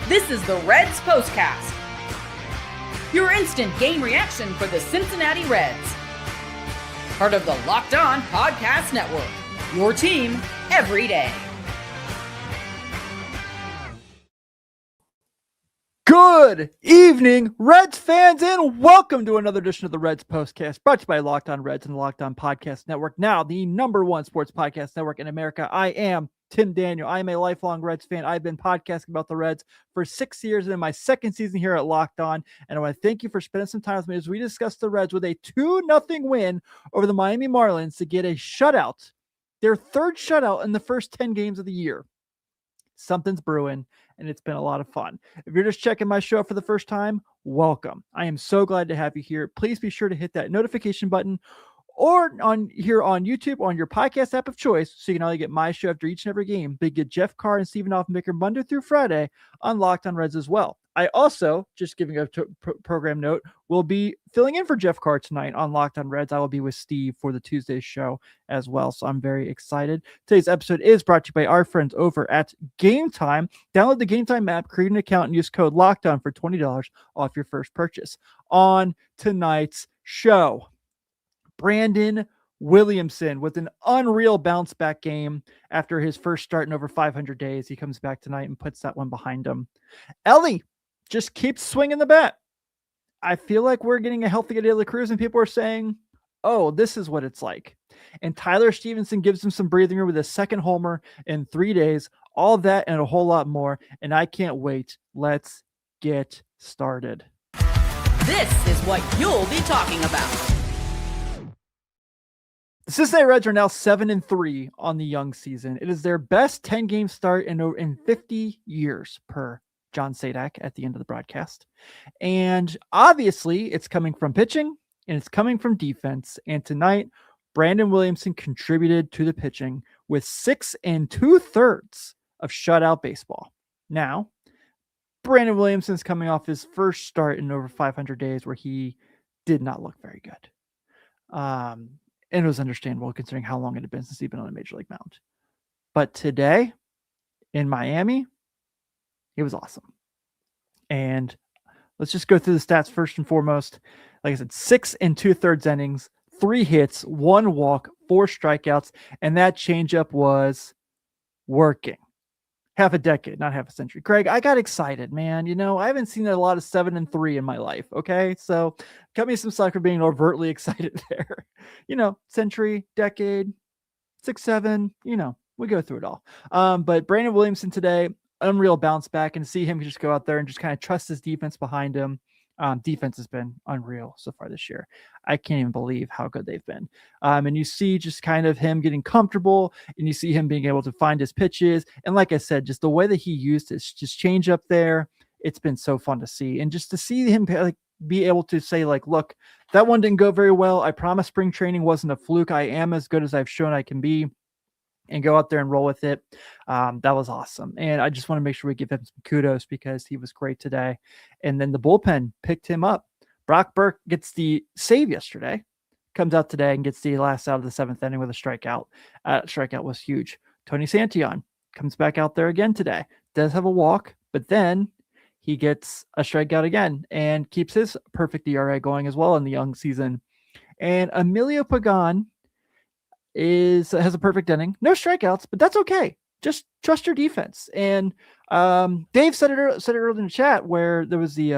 This is the Reds POSTCAST, your instant game reaction for the Cincinnati Reds. Part of the Locked On Podcast Network, your team every day. Good evening, Reds fans, and welcome to another edition of the Reds Postcast, brought to you by Locked On Reds and the Locked On Podcast Network, now the #1 sports podcast network in America. I am Tim Daniel. I am a lifelong Reds fan. I've been podcasting about the Reds for 6 years and in my second season here at Locked On, and I want to thank you for spending some time with me as we discuss the Reds with a 2-0 win over the Miami Marlins to get a shutout, their third shutout in the first 10 games of the year. Something's brewing, and it's been a lot of fun. If you're just checking my show for the first time, welcome. I am so glad to have you here. Please be sure to hit that notification button or on YouTube on your podcast app of choice, so you can only get my show after each and every game, but get Jeff Carr and Stephen Offenbaker Monday through Friday on Locked On Reds as well. I also, just giving a program note, will be filling in for Jeff Carr tonight on Locked On Reds. I will be with Steve for the Tuesday show as well, so I'm very excited. Today's episode is brought to you by our friends over at Game Time. Download the Game Time app, create an account, and use code LOCKEDON for $20 off your first purchase. On tonight's show, Brandon Williamson with an unreal bounce back game after his first start in over 500 days. He comes back tonight and puts that one behind him. Elly just keeps swinging the bat. I feel like we're getting a healthy De La Cruz, and people are saying, oh, this is what it's like. And Tyler Stephenson gives him some breathing room with a second homer in 3 days. All of that and a whole lot more. And I can't wait. Let's get started. This is what you'll be talking about. The Cincinnati Reds are now 7-3 on the young season. It is their best 10-game start in 50 years, per John Sadak at the end of the broadcast. And obviously, it's coming from pitching and it's coming from defense. And tonight, Brandon Williamson contributed to the pitching with 6 2/3 of shutout baseball. Now, Brandon Williamson's coming off his first start in over 500 days where he did not look very good. And it was understandable considering how long it had been since he'd been on a major league mound. But today in Miami, it was awesome. And let's just go through the stats first and foremost. Like I said, 6 2/3 innings, 3 hits, 1 walk, 4 strikeouts, and that changeup was working. Half a decade, not half a century. Craig, I got excited, man. You know, I haven't seen a lot of 7-3 in my life. Okay. So cut me some slack for being overtly excited there. You know, century, decade, 6, 7, you know, we go through it all. But Brandon Williamson today, unreal bounce back, and see him just go out there and just kind of trust his defense behind him. Defense has been unreal so far this year. I can't even believe how good they've been. And you see just kind of him getting comfortable, and you see him being able to find his pitches. And like I said, just the way that he used his just change up there, it's been so fun to see. And just to see him like be able to say like, look, that one didn't go very well. I promise spring training wasn't a fluke. I am as good as I've shown I can be. And go out there and roll with it. That was awesome. And I just want to make sure we give him some kudos because he was great today. And then the bullpen picked him up. Brock Burke gets the save yesterday, comes out today and gets the last out of the 7th inning with a strikeout. Strikeout was huge. Tony Santillan comes back out there again today. Does have a walk, but then he gets a strikeout again and keeps his perfect ERA going as well in the young season. And Emilio Pagán has a perfect inning, no strikeouts, but that's okay. Just trust your defense. And Dave said it earlier in the chat where there was the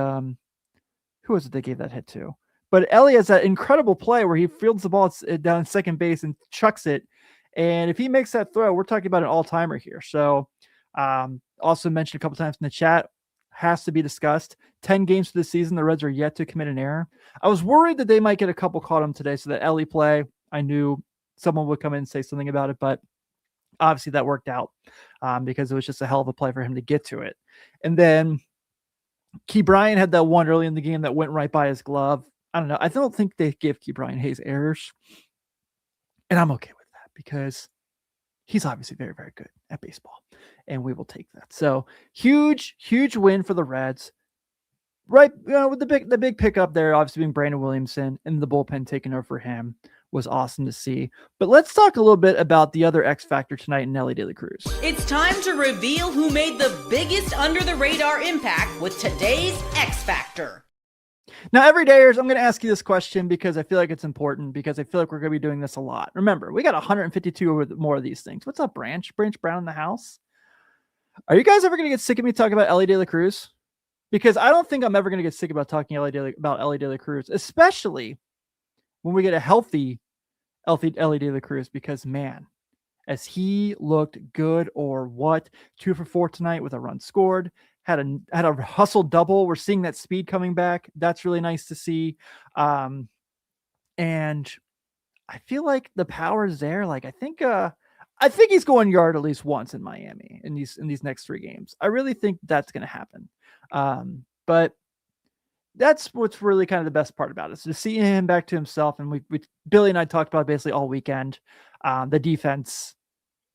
who was it they gave that hit to? But Elly has that incredible play where he fields the ball down second base and chucks it. And if he makes that throw, we're talking about an all-timer here. So also mentioned a couple times in the chat, has to be discussed. 10 games for the season, the Reds are yet to commit an error. I was worried that they might get a couple caught him today, so that Elly play, I knew someone would come in and say something about it, but obviously that worked out because it was just a hell of a play for him to get to it. And then Key Bryant had that one early in the game that went right by his glove. I don't know. I don't think they give Key Bryant Hayes errors, and I'm okay with that because he's obviously very, very good at baseball, and we will take that. So huge win for the Reds. Right, with the big pickup there, obviously being Brandon Williamson and the bullpen taking over for him. was awesome to see. But let's talk a little bit about the other X factor tonight in Elly De La Cruz. It's time to reveal who made the biggest under-the-radar impact with today's X Factor. Now, everydayers, I'm going to ask you this question because I feel like it's important, because I feel like we're going to be doing this a lot. Remember, we got 152 more of these things. What's up, Branch Brown in the house? Are you guys ever going to get sick of me talking about Elly De La Cruz? Because I don't think I'm ever going to get sick about talking about Elly De La Cruz, especially when we get a healthy Elly De La Cruz, because man, as he looked good or what, 2 for 4 tonight with a run scored, had a hustle double. We're seeing that speed coming back. That's really nice to see. And I feel like the power is there. Like, I think he's going yard at least once in Miami in these next 3 games. I really think that's going to happen. But that's what's really kind of the best part about it. So to see him back to himself, and Billy and I talked about basically all weekend. The defense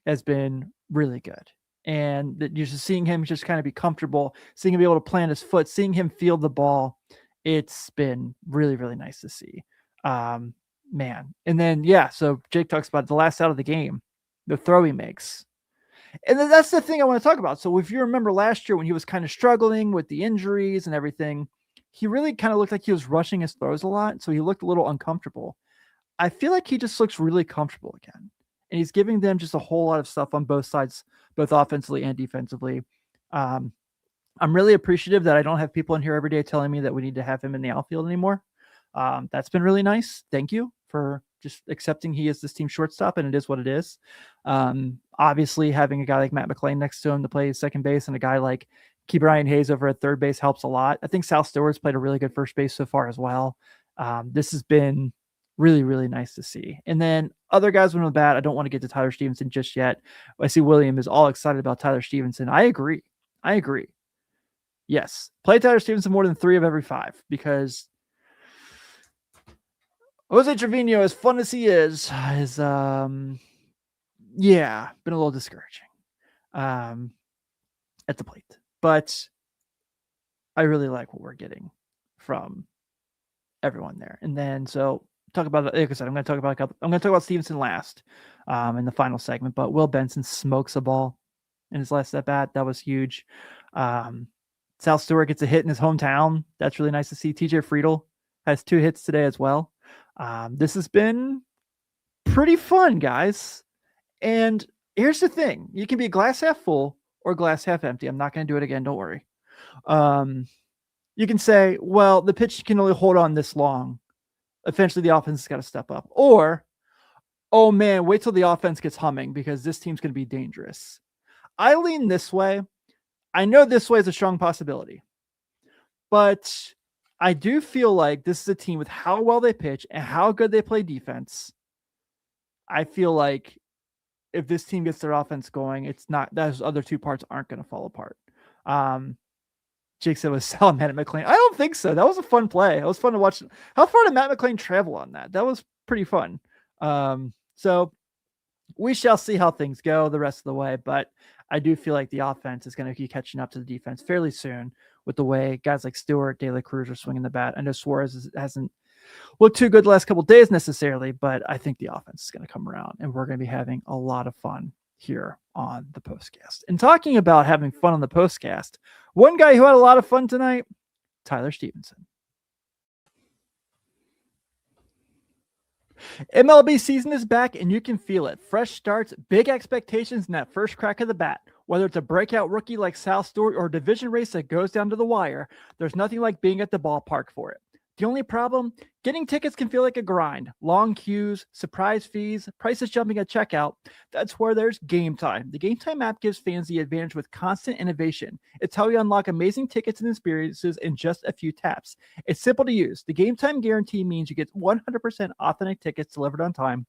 has been really good, and you're just seeing him just kind of be comfortable, seeing him be able to plant his foot, seeing him field the ball. It's been really, really nice to see, man. And then, so Jake talks about the last out of the game, the throw he makes. And then that's the thing I want to talk about. So if you remember last year when he was kind of struggling with the injuries and everything, he really kind of looked like he was rushing his throws a lot. So he looked a little uncomfortable. I feel like he just looks really comfortable again. And he's giving them just a whole lot of stuff on both sides, both offensively and defensively. I'm really appreciative that I don't have people in here every day telling me that we need to have him in the outfield anymore. That's been really nice. Thank you for just accepting he is this team's shortstop, and it is what it is. Obviously, having a guy like Matt McLean next to him to play second base and a guy like Brian Hayes over at third base helps a lot. I think Sal Stewart's played a really good first base so far as well. This has been really, really nice to see. And then other guys went with bat. I don't want to get to Tyler Stephenson just yet. I see William is all excited about Tyler Stephenson. I agree. Yes. Play Tyler Stephenson more than 3 of every 5, because Jose Trevino, as fun as he is been a little discouraging at the plate. But I really like what we're getting from everyone there. And then, so talk about, like I said, I'm going to talk about Stephenson last in the final segment. But Will Benson smokes a ball in his last at bat. That was huge. Sal Stewart gets a hit in his hometown. That's really nice to see. TJ Friedel has 2 hits today as well. This has been pretty fun, guys. And here's the thing. You can be glass half full or glass half empty. I'm not going to do it again. Don't worry. You can say, well, the pitch can only hold on this long. Eventually the offense has got to step up. Or, oh man, wait till the offense gets humming, because this team's going to be dangerous. I lean this way. I know this way is a strong possibility, but I do feel like this is a team with how well they pitch and how good they play defense. I feel like if this team gets their offense going, it's not, those other 2 parts aren't going to fall apart. Jake said was Sal and Matt McLean. I don't think so. That was a fun play. It was fun to watch. How far did Matt McLean travel on that? That was pretty fun. So we shall see how things go the rest of the way, but I do feel like the offense is going to keep catching up to the defense fairly soon with the way guys like Stewart, De La Cruz are swinging the bat. I know Suarez hasn't looked too good the last couple of days necessarily, but I think the offense is going to come around, and we're going to be having a lot of fun here on the POSTCAST. And talking about having fun on the POSTCAST, one guy who had a lot of fun tonight, Tyler Stephenson. MLB season is back, and you can feel it. Fresh starts, big expectations in that first crack of the bat. Whether it's a breakout rookie like Sal Stewart or a division race that goes down to the wire, there's nothing like being at the ballpark for it. The only problem? Getting tickets can feel like a grind. Long queues, surprise fees, prices jumping at checkout. That's where there's Game Time. The Game Time app gives fans the advantage with constant innovation. It's how you unlock amazing tickets and experiences in just a few taps. It's simple to use. The Game Time guarantee means you get 100% authentic tickets delivered on time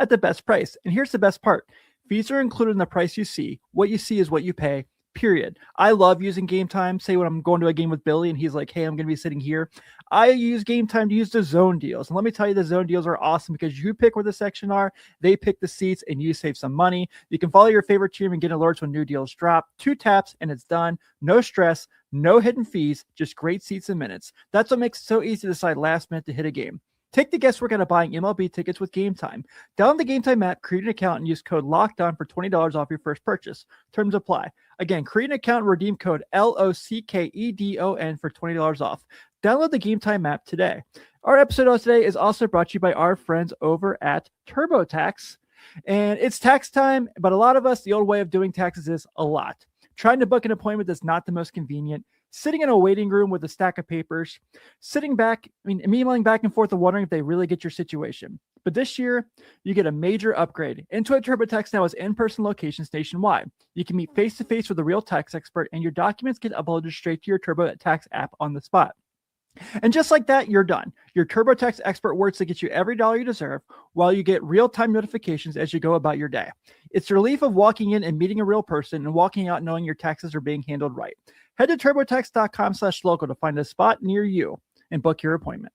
at the best price. And here's the best part. Fees are included in the price you see. What you see is what you pay. Period. I love using Game Time. Say when I'm going to a game with Billy and he's like, hey, I'm going to be sitting here. I use Game Time to use the zone deals. And let me tell you, the zone deals are awesome because you pick where the section are, they pick the seats, and you save some money. You can follow your favorite team and get alerts when new deals drop. 2 taps and it's done. No stress, no hidden fees, just great seats and minutes. That's what makes it so easy to decide last minute to hit a game. Take the guesswork out of buying MLB tickets with Game Time. Download the Game Time app, create an account, and use code LOCKEDON for $20 off your first purchase. Terms apply. Again, create an account and redeem code LOCKEDON for $20 off. Download the Game Time app today. Our episode of today is also brought to you by our friends over at TurboTax. And it's tax time, but a lot of us, the old way of doing taxes is a lot. Trying to book an appointment is not the most convenient. Sitting in a waiting room with a stack of papers, emailing back and forth and wondering if they really get your situation. But this year, you get a major upgrade. Intuit TurboTax now has in-person locations nationwide. You can meet face-to-face with a real tax expert, and your documents get uploaded straight to your TurboTax app on the spot. And just like that, you're done. Your TurboTax expert works to get you every dollar you deserve while you get real-time notifications as you go about your day. It's the relief of walking in and meeting a real person and walking out knowing your taxes are being handled right. Head to turbotax.com/local to find a spot near you and book your appointment.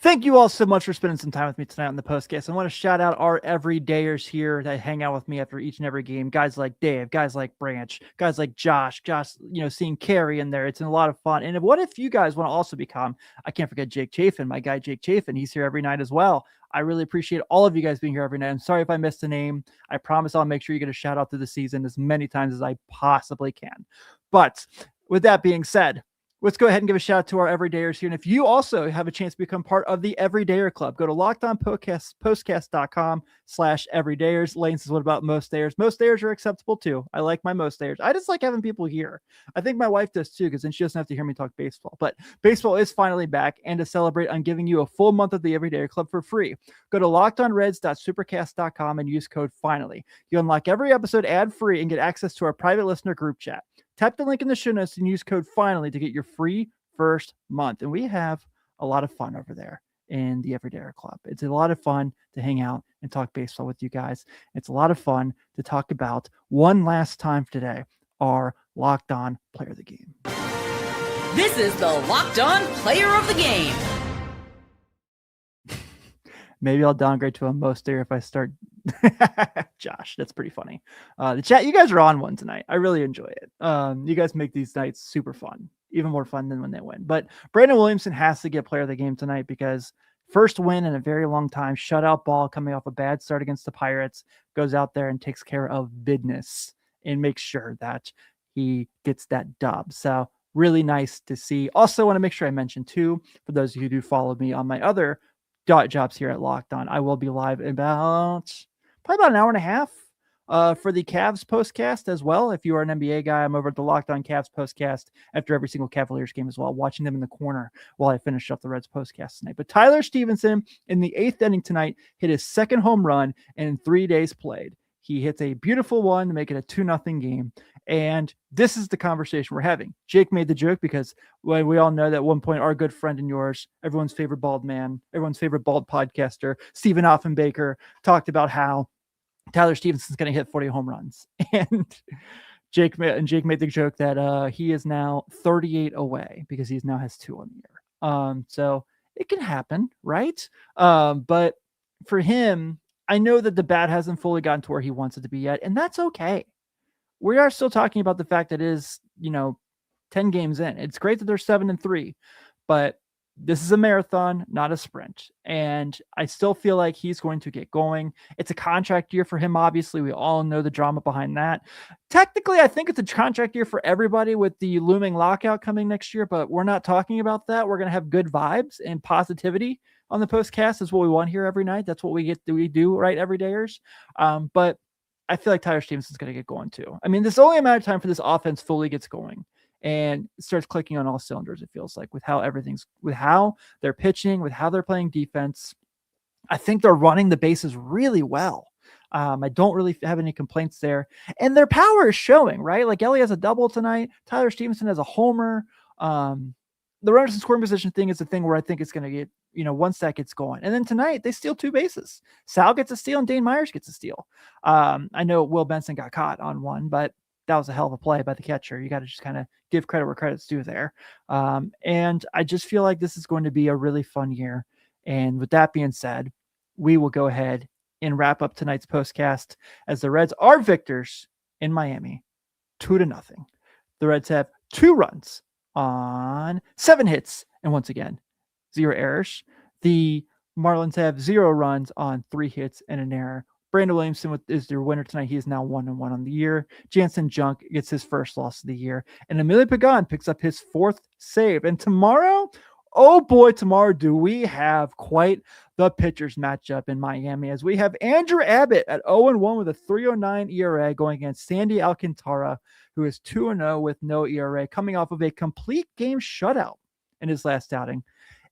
Thank you all so much for spending some time with me tonight on the postcast. I want to shout out our everydayers here that hang out with me after each and every game. Guys like Dave, guys like Branch, guys like Josh, seeing Carrie in there. It's a lot of fun. And what if you guys want to also become, I can't forget Jake Chafin, my guy, Jake Chafin. He's here every night as well. I really appreciate all of you guys being here every night. I'm sorry if I missed a name. I promise I'll make sure you get a shout out through the season as many times as I possibly can. But with that being said, let's go ahead and give a shout out to our everydayers here. And if you also have a chance to become part of the Everydayer Club, go to postcast.com/everydayers. Lane says, what about most dayers? Most dayers are acceptable too. I like my most dayers. I just like having people here. I think my wife does too, because then she doesn't have to hear me talk baseball. But baseball is finally back. And to celebrate, I'm giving you a full month of the Everydayer Club for free. Go to lockedonreds.supercast.com and use code FINALLY. You unlock every episode ad-free and get access to our private listener group chat. Tap the link in the show notes and use code FINALLY to get your free first month. And we have a lot of fun over there in the Everydayer Club. It's a lot of fun to hang out and talk baseball with you guys. It's a lot of fun to talk about one last time today, our Locked On Player of the Game. This is the Locked On Player of the Game. Maybe I'll downgrade to a most there if I start. Josh, that's pretty funny. The chat, you guys are on one tonight. I really enjoy it. You guys make these nights super fun, even more fun than when they win. But Brandon Williamson has to get player of the game tonight because first win in a very long time, shutout ball coming off a bad start against the Pirates, goes out there and takes care of business and makes sure that he gets that dub. So really nice to see. Also want to make sure I mention too, for those of you who do follow me on my other jobs here at Locked On, I will be live in probably about an hour and a half for the Cavs postcast as well. If you are an NBA guy, I'm over at the Locked On Cavs postcast after every single Cavaliers game as well, watching them in the corner while I finish up the Reds postcast tonight. But Tyler Stephenson in the 8th inning tonight hit his second home run in 3 days played. He hits a beautiful one to make it a 2-0 game. And this is the conversation we're having. Jake made the joke because we all know that at one point our good friend and yours, everyone's favorite bald man, everyone's favorite bald podcaster, Stephen Offenbaker, talked about how Tyler Stephenson's going to hit 40 home runs. And Jake made the joke that he is now 38 away because he now has 2 on the year. So it can happen, right? But for him, I know that the bat hasn't fully gotten to where he wants it to be yet, and that's okay. We are still talking about the fact that it is, 10 games in. It's great that they're 7-3, but this is a marathon, not a sprint. And I still feel like he's going to get going. It's a contract year for him. Obviously, we all know the drama behind that. Technically, I think it's a contract year for everybody with the looming lockout coming next year, but we're not talking about that. We're going to have good vibes and positivity on the postcast is what we want here every night. That's what we do, right, everydayers. But I feel like Tyler Stephenson's going to get going too. I mean, there's only a matter of time for this offense fully gets going and starts clicking on all cylinders. It feels like with how they're pitching, with how they're playing defense. I think they're running the bases really well. I don't really have any complaints there, and their power is showing, right? Like Elly has a double tonight. Tyler Stephenson has a homer. The runners in scoring position thing is the thing where I think it's going to get, once that gets going. And then tonight they steal 2 bases. Sal gets a steal and Dane Myers gets a steal. I know Will Benson got caught on one, but that was a hell of a play by the catcher. You got to just kind of give credit where credit's due there. And I just feel like this is going to be a really fun year. And with that being said, we will go ahead and wrap up tonight's postcast as the Reds are victors in Miami, 2-0. The Reds have 2 runs on 7 hits, and once again, 0 errors. The Marlins have 0 runs on 3 hits and an error. Brandon Williamson is their winner tonight. He is now 1-1 on the year. Jansen Junk gets his first loss of the year. And Emilio Pagán picks up his 4th save. And tomorrow, oh boy, tomorrow do we have quite the pitchers matchup in Miami, as we have Andrew Abbott at 0-1 with a 3.09 ERA going against Sandy Alcántara, who is 2-0 with no ERA, coming off of a complete game shutout in his last outing.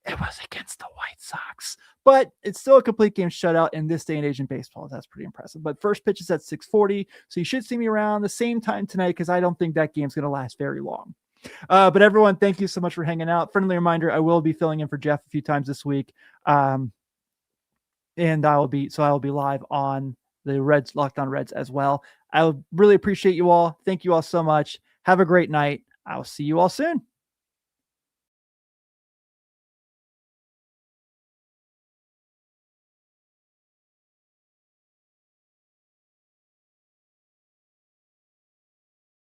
It was against the White Sox, but it's still a complete game shutout in this day and age in baseball. That's pretty impressive. But first pitch is at 6:40, so you should see me around the same time tonight, because I don't think that game's going to last very long. But everyone, thank you so much for hanging out. Friendly reminder, I will be filling in for Jeff a few times this week. And I will be live on the Reds, Locked On Reds as well. I really appreciate you all. Thank you all so much. Have a great night. I'll see you all soon.